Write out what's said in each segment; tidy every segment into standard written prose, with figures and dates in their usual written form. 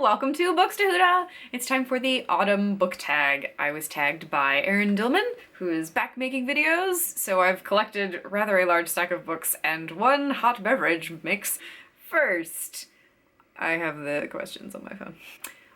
welcome to Books to Huda! It's time for the autumn book tag. I was tagged by Erin Dillman, who is back making videos, so I've collected rather a large stack of books and one hot beverage mix. First, I have the questions on my phone.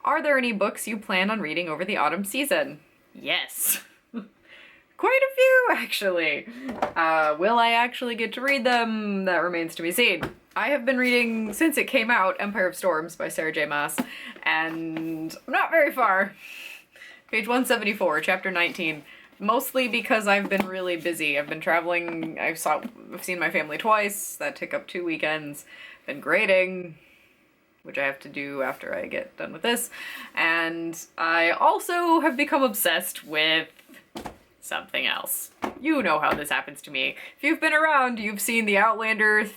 Are there any books you plan on reading over the autumn season? Yes. Quite a few, actually. Will I actually get to read them? That remains to be seen. I have been reading, since it came out, Empire of Storms by Sarah J. Maas, and I'm not very far. Page 174, chapter 19. Mostly because I've been really busy. I've been traveling, I've seen my family twice, that took up 2 weekends, been grading, which I have to do after I get done with this, and I also have become obsessed with something else. You know how this happens to me. If you've been around, you've seen the Outlander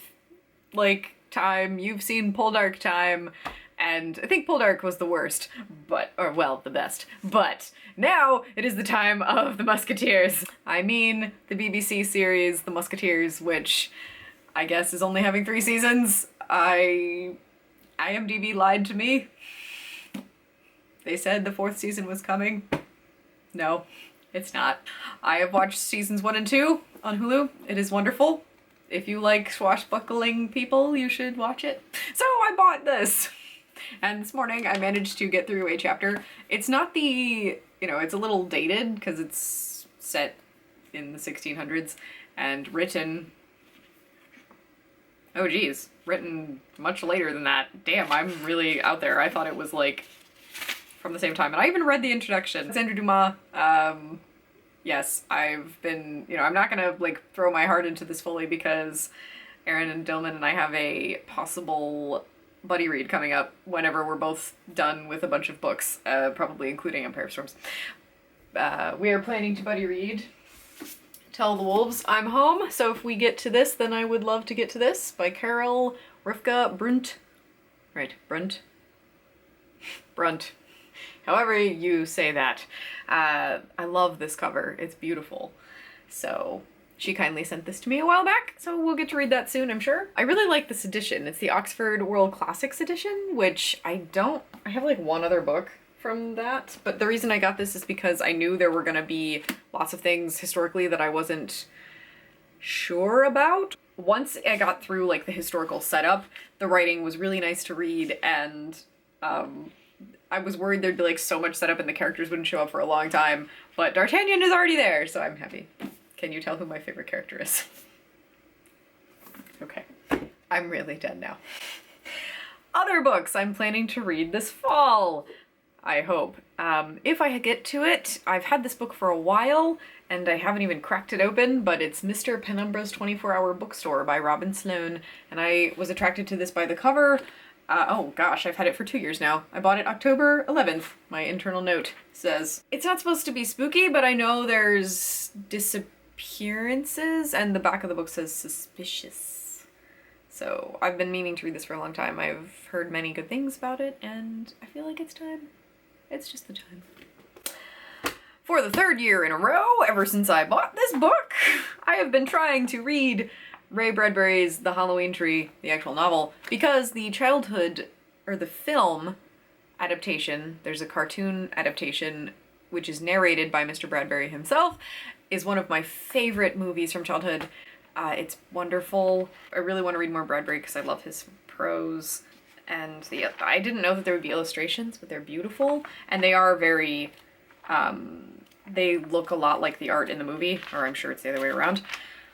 time, you've seen Poldark time, and I think Poldark was the worst, the best. But now it is the time of the Musketeers. I mean the BBC series, The Musketeers, which I guess is only having 3 seasons. IMDb lied to me. They said the 4th season was coming. No, it's not. I have watched seasons 1 and 2 on Hulu. It is wonderful. If you like swashbuckling people, you should watch it. So I bought this. And this morning I managed to get through a chapter. It's not it's a little dated because it's set in the 1600s and written much later than that. Damn, I'm really out there. I thought it was from the same time. And I even read the introduction. Sandra Dumas, yes, I've been, I'm not gonna throw my heart into this fully because Erin and Dillman and I have a possible buddy read coming up whenever we're both done with a bunch of books, probably including Empire of Storms. We are planning to buddy read Tell the Wolves I'm Home, so if we get to this, then I would love to get to this, by Carol Rivka Brunt. Right, Brunt. However you say that. I love this cover. It's beautiful. So she kindly sent this to me a while back, so we'll get to read that soon, I'm sure. I really like this edition. It's the Oxford World Classics edition, which I have one other book from that, but the reason I got this is because I knew there were gonna be lots of things historically that I wasn't sure about. Once I got through the historical setup, the writing was really nice to read, and I was worried there'd be so much setup and the characters wouldn't show up for a long time, but D'Artagnan is already there, so I'm happy. Can you tell who my favorite character is? Okay, I'm really done now. Other books I'm planning to read this fall, I hope. If I get to it, I've had this book for a while, and I haven't even cracked it open, but it's Mr. Penumbra's 24-Hour Bookstore by Robin Sloan, and I was attracted to this by the cover. Oh gosh, I've had it for 2 years now. I bought it October 11th. My internal note says, it's not supposed to be spooky, but I know there's disappearances, and the back of the book says suspicious. So I've been meaning to read this for a long time. I've heard many good things about it, and I feel like it's time. It's just the time. For the 3rd year in a row, ever since I bought this book, I have been trying to read Ray Bradbury's The Halloween Tree, the actual novel, because the film adaptation, there's a cartoon adaptation which is narrated by Mr. Bradbury himself, is one of my favorite movies from childhood. It's wonderful. I really want to read more Bradbury because I love his prose, and I didn't know that there would be illustrations, but they're beautiful, and they are very, they look a lot like the art in the movie, or I'm sure it's the other way around.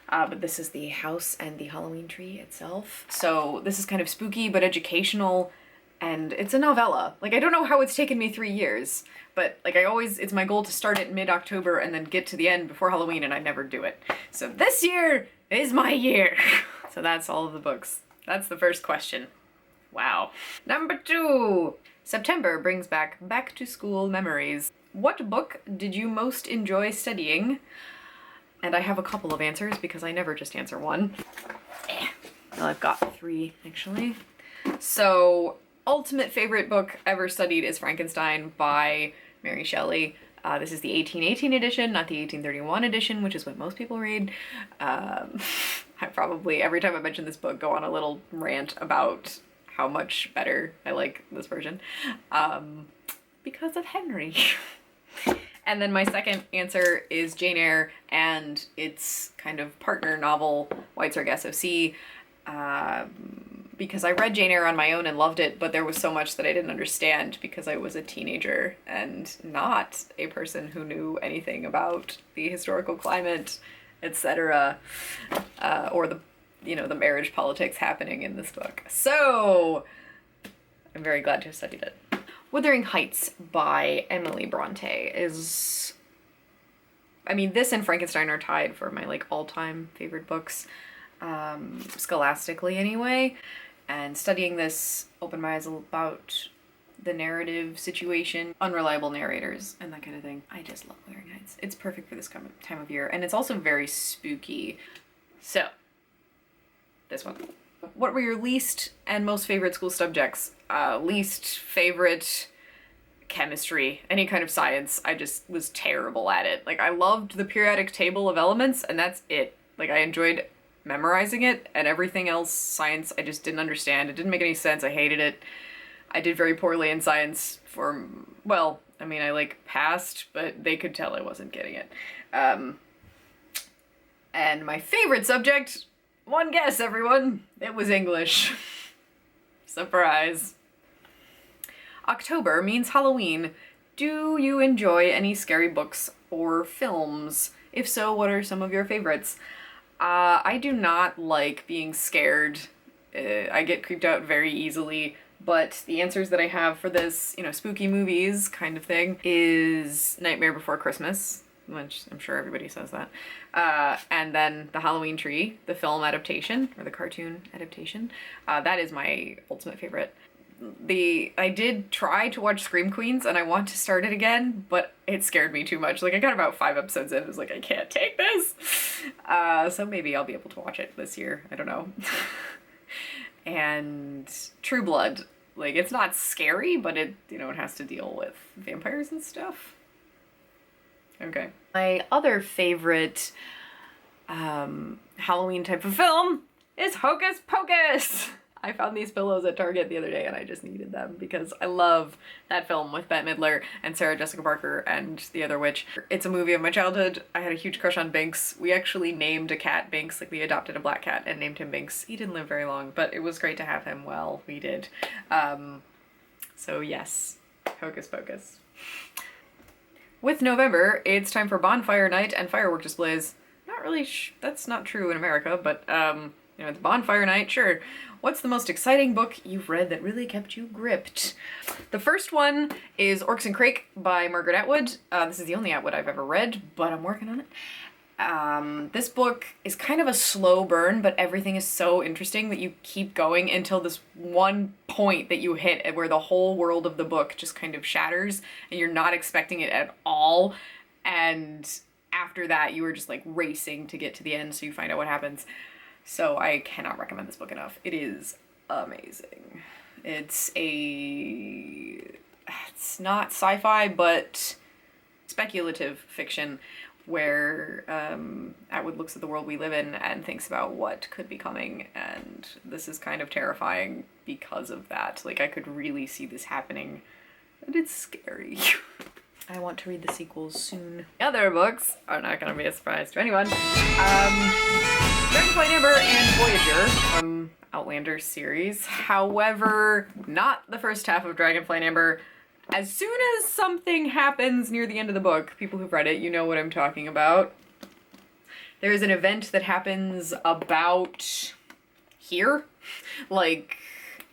But this is the house and the Halloween tree itself. So this is kind of spooky but educational, and it's a novella. I don't know how it's taken me 3 years, but it's my goal to start it mid-October and then get to the end before Halloween, and I never do it. So this year is my year. So that's all of the books. That's the first question. Wow. Number 2. September brings back to school memories. What book did you most enjoy studying? And I have a couple of answers because I never just answer one. Well, I've got 3, actually. So, ultimate favorite book ever studied is Frankenstein by Mary Shelley. This is the 1818 edition, not the 1831 edition, which is what most people read. I probably, every time I mention this book, go on a little rant about how much better I like this version, because of Henry. And then my second answer is Jane Eyre and its kind of partner novel, White Sargasso Sea, because I read Jane Eyre on my own and loved it, but there was so much that I didn't understand because I was a teenager and not a person who knew anything about the historical climate, etc., or the, you know, the marriage politics happening in this book. So I'm very glad to have studied it. Wuthering Heights by Emily Bronte is, I mean, this and Frankenstein are tied for my like all-time favorite books, scholastically anyway, and studying this opened my eyes about the narrative situation, unreliable narrators, and that kind of thing. I just love Wuthering Heights. It's perfect for this time of year, and it's also very spooky. So, this one. What were your least and most favorite school subjects? Least favorite, chemistry, any kind of science. I just was terrible at it. Like, I loved the periodic table of elements, and that's it. Like, I enjoyed memorizing it, and everything else, science, I just didn't understand. It didn't make any sense. I hated it. I did very poorly in science for, well, I mean, I like passed, but they could tell I wasn't getting it. And my favorite subject, one guess, everyone, it was English. Surprise. October means Halloween. Do you enjoy any scary books or films? If so, what are some of your favorites? I do not like being scared. I get creeped out very easily, but the answers that I have for this, you know, spooky movies kind of thing is Nightmare Before Christmas, which I'm sure everybody says that. And then The Halloween Tree, the film adaptation, or the cartoon adaptation. That is my ultimate favorite. I did try to watch Scream Queens, and I want to start it again, but it scared me too much. Like, I got about 5 episodes in, I was like, I can't take this! So maybe I'll be able to watch it this year, I don't know. And True Blood. Like, it's not scary, but it, you know, it has to deal with vampires and stuff. Okay. My other favorite Halloween type of film is Hocus Pocus! I found these pillows at Target the other day and I just needed them because I love that film with Bette Midler and Sarah Jessica Parker and the other witch. It's a movie of my childhood. I had a huge crush on Binks. We actually named a cat Binks, like we adopted a black cat and named him Binks. He didn't live very long, but it was great to have him while we did. So yes, Hocus Pocus. With November, it's time for bonfire night and firework displays. Not really that's not true in America, but you know, it's bonfire night, sure. What's the most exciting book you've read that really kept you gripped? The first one is Orcs and Crake by Margaret Atwood. This is the only Atwood I've ever read, but I'm working on it. This book is kind of a slow burn, but everything is so interesting that you keep going until this one point that you hit where the whole world of the book just kind of shatters and you're not expecting it at all. And after that, you are just like racing to get to the end so you find out what happens. So I cannot recommend this book enough. It is amazing. It's not sci-fi, but speculative fiction where Atwood looks at the world we live in and thinks about what could be coming, and this is kind of terrifying because of that. Like, I could really see this happening, and it's scary. I want to read the sequels soon. The other books are not going to be a surprise to anyone. Dragonflight Amber and Voyager from Outlander series. However, not the first half of Dragonflight Amber. As soon as something happens near the end of the book, people who've read it, you know what I'm talking about. There's an event that happens about here. Like,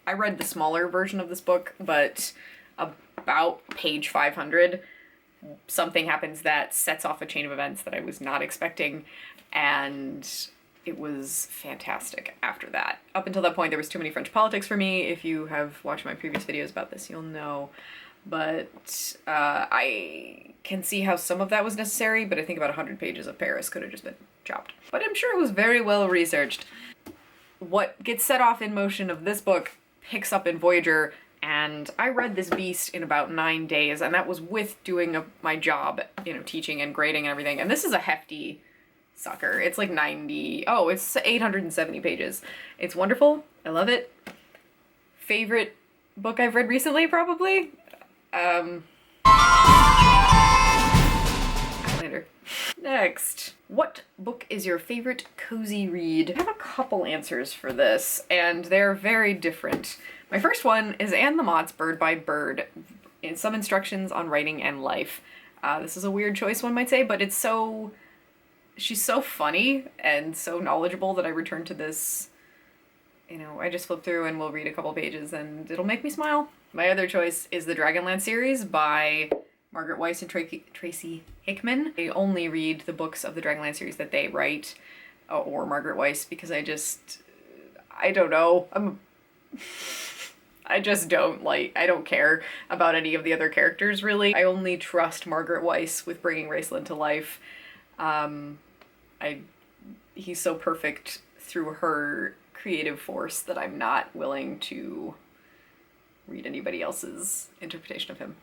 I read the smaller version of this book, but about page 500, something happens that sets off a chain of events that I was not expecting, and it was fantastic after that. Up until that point, there was too many French politics for me. If you have watched my previous videos about this, you'll know. But I can see how some of that was necessary, but I think about 100 pages of Paris could have just been chopped. But I'm sure it was very well researched. What gets set off in motion of this book picks up in Voyager, and I read this beast in about 9 days, and that was with doing my job, you know, teaching and grading and everything. And this is a hefty sucker. It's like it's 870 pages. It's wonderful. I love it. favorite book I've read recently, probably. Later. Next. What book is your favorite cozy read? I have a couple answers for this, and they're very different. My first one is Anne Lamott's Bird by Bird, in Some Instructions on Writing and Life. This is a weird choice, one might say, but it's so... she's so funny and so knowledgeable that I return to this. You know, I just flip through and we'll read a couple pages and it'll make me smile. My other choice is the Dragonlance series by Margaret Weiss and Tracy Hickman. I only read the books of the Dragonlance series that they write, or Margaret Weiss, because I don't know. I don't care about any of the other characters, really. I only trust Margaret Weiss with bringing Raceland to life. He's so perfect through her creative force that I'm not willing to read anybody else's interpretation of him.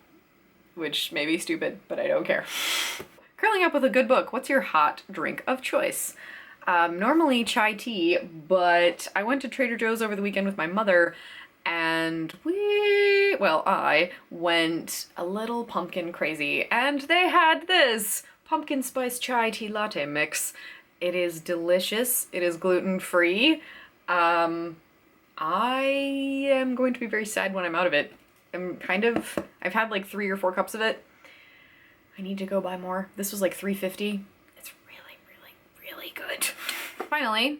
Which may be stupid, but I don't care. Curling up with a good book, what's your hot drink of choice? Normally chai tea, but I went to Trader Joe's over the weekend with my mother and I went a little pumpkin crazy and they had this pumpkin spice chai tea latte mix. It is delicious. It is gluten-free. I am going to be very sad when I'm out of it. I've had like 3 or 4 cups of it. I need to go buy more. This was like $3.50. It's really, really, really good. Finally,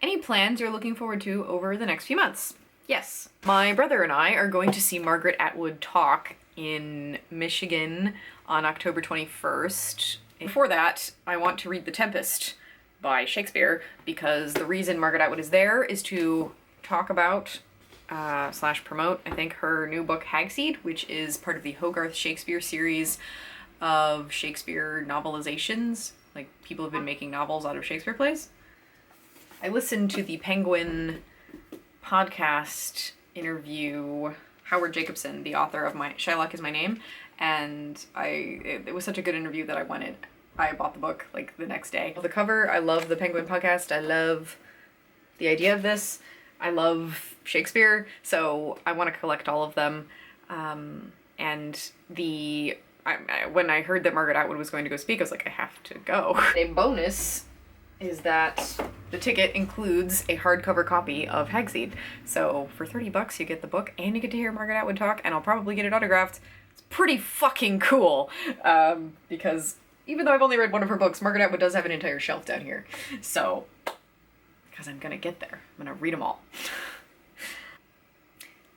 any plans you're looking forward to over the next few months? Yes. My brother and I are going to see Margaret Atwood talk in Michigan on October 21st. Before that, I want to read The Tempest by Shakespeare, because the reason Margaret Atwood is there is to talk about / promote, I think, her new book Hagseed, which is part of the Hogarth Shakespeare series of Shakespeare novelizations. Like, people have been making novels out of Shakespeare plays. I listened to the Penguin podcast interview Howard Jacobson, the author of Shylock Is My Name, and it was such a good interview that I bought the book like the next day. The cover, I love the Penguin podcast, I love the idea of this, I love Shakespeare, so I want to collect all of them. And when I heard that Margaret Atwood was going to go speak, I was like, I have to go. A bonus is that the ticket includes a hardcover copy of Hagseed. So for $30 you get the book and you get to hear Margaret Atwood talk, and I'll probably get it autographed. It's pretty fucking cool, because even though I've only read one of her books, Margaret Atwood does have an entire shelf down here. So, because I'm gonna get there, I'm gonna read them all.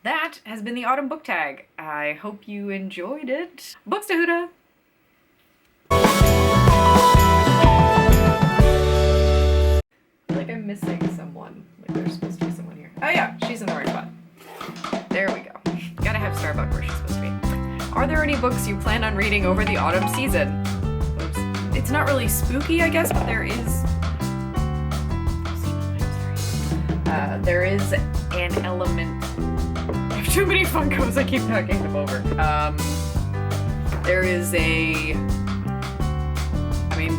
That has been the Autumn Book Tag. I hope you enjoyed it. Books to Huda! I feel like I'm missing someone. Like there's supposed to be someone here. Oh yeah, she's in the right spot. There we go. Gotta have Starbuck where she's supposed to be. Are there any books you plan on reading over the autumn season? Oops. It's not really spooky, I guess, but there is... there is an element... I have too many Funkos, I keep knocking them over. There is a... I mean,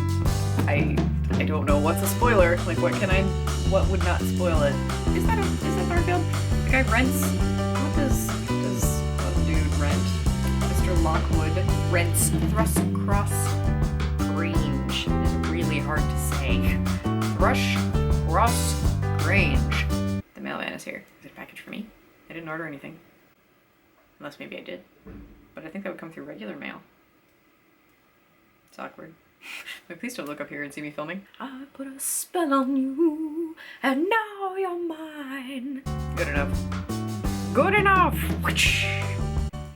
I don't know what's a spoiler. Like, what would not spoil it? Is that Barfield? The guy rents... What does one dude rent? Mr. Lockwood rents Thrushcross Grange. It's really hard to say. Thrushcross Grange. The mailman is here. Is it a package for me? I didn't order anything. Unless maybe I did. But I think that would come through regular mail. It's awkward. Like, please don't look up here and see me filming. I put a spell on you, and now you're mine. Good enough. Good enough! Whoosh.